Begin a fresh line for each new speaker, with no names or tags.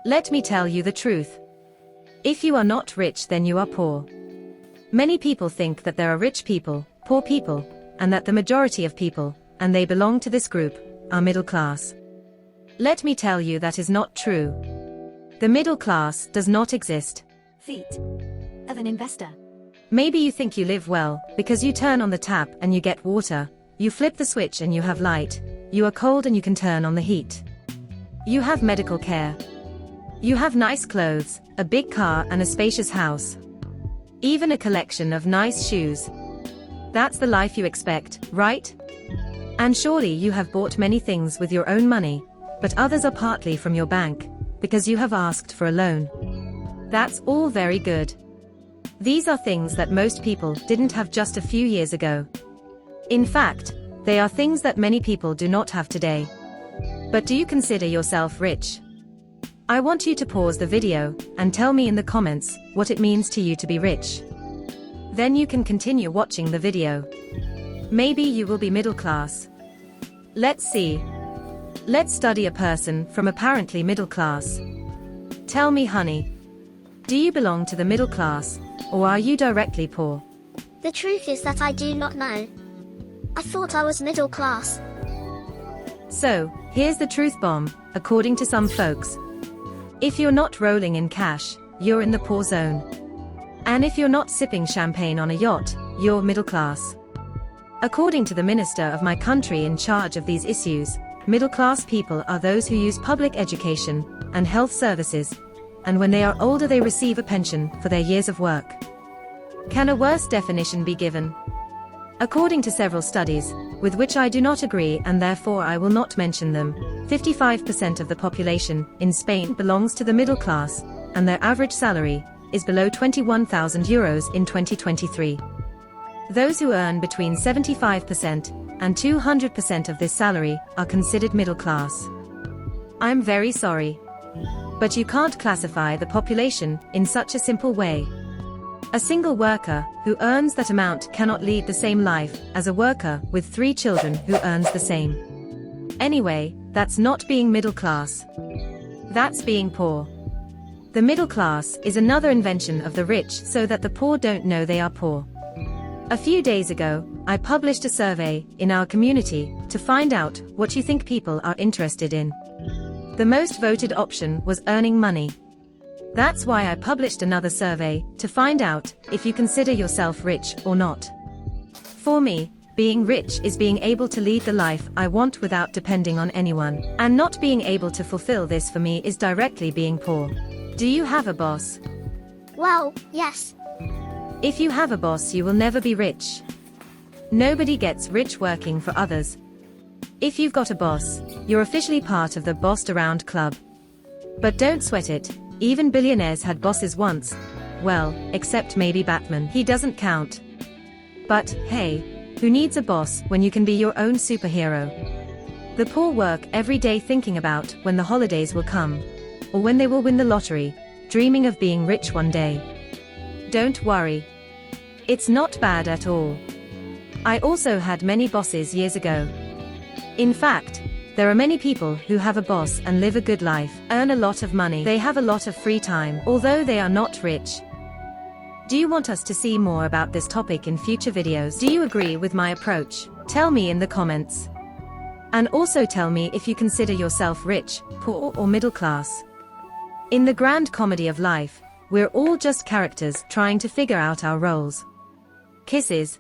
Let me tell you the truth. If you are not rich, then you are poor. Many people think that there are rich people, poor people, and that the majority of people, and they belong to this group, are middle class. Let me tell you that is not true. The middle class does not exist.
Feet of an investor.
Maybe you think you live well, because you turn on the tap and you get water, you flip the switch and you have light, you are cold and you can turn on the heat. You have medical care. You have nice clothes, a big car and a spacious house. Even a collection of nice shoes. That's the life you expect, right? And surely you have bought many things with your own money, but others are partly from your bank, because you have asked for a loan. That's all very good. These are things that most people didn't have just a few years ago. In fact, they are things that many people do not have today. But do you consider yourself rich? I want you to pause the video and tell me in the comments what it means to you to be rich. Then you can continue watching the video. Maybe you will be middle class. Let's see. Let's study a person from apparently middle class. Tell me, honey, do you belong to the middle class, or are you directly poor?
The truth is that I do not know. I thought I was middle class.
So, here's the truth bomb, according to some folks. If you're not rolling in cash, you're in the poor zone. And if you're not sipping champagne on a yacht, you're middle class. According to the minister of my country in charge of these issues, middle class people are those who use public education and health services, and when they are older they receive a pension for their years of work. Can a worse definition be given? According to several studies, with which I do not agree and therefore I will not mention them, 55% of the population in Spain belongs to the middle class, and their average salary is below 21,000 euros in 2023. Those who earn between 75% and 200% of this salary are considered middle class. I'm very sorry. But you can't classify the population in such a simple way. A single worker who earns that amount cannot lead the same life as a worker with 3 children who earns the same. Anyway, that's not being middle class. That's being poor. The middle class is another invention of the rich so that the poor don't know they are poor. A few days ago, I published a survey in our community to find out what you think people are interested in. The most voted option was earning money. That's why I published another survey to find out if you consider yourself rich or not. For me, being rich is being able to lead the life I want without depending on anyone, and not being able to fulfill this for me is directly being poor. Do you have a boss?
Well, yes.
If you have a boss, you will never be rich. Nobody gets rich working for others. If you've got a boss, you're officially part of the Bossed Around club. But don't sweat it, even billionaires had bosses once. Well, except maybe Batman, he doesn't count. But, hey, who needs a boss when you can be your own superhero? The poor work every day thinking about when the holidays will come, or when they will win the lottery, dreaming of being rich one day. Don't worry. It's not bad at all. I also had many bosses years ago. In fact, there are many people who have a boss and live a good life, earn a lot of money, they have a lot of free time, although they are not rich. Do you want us to see more about this topic in future videos? Do you agree with my approach? Tell me in the comments. And also tell me if you consider yourself rich, poor or middle class. In the grand comedy of life, we're all just characters trying to figure out our roles. Kisses.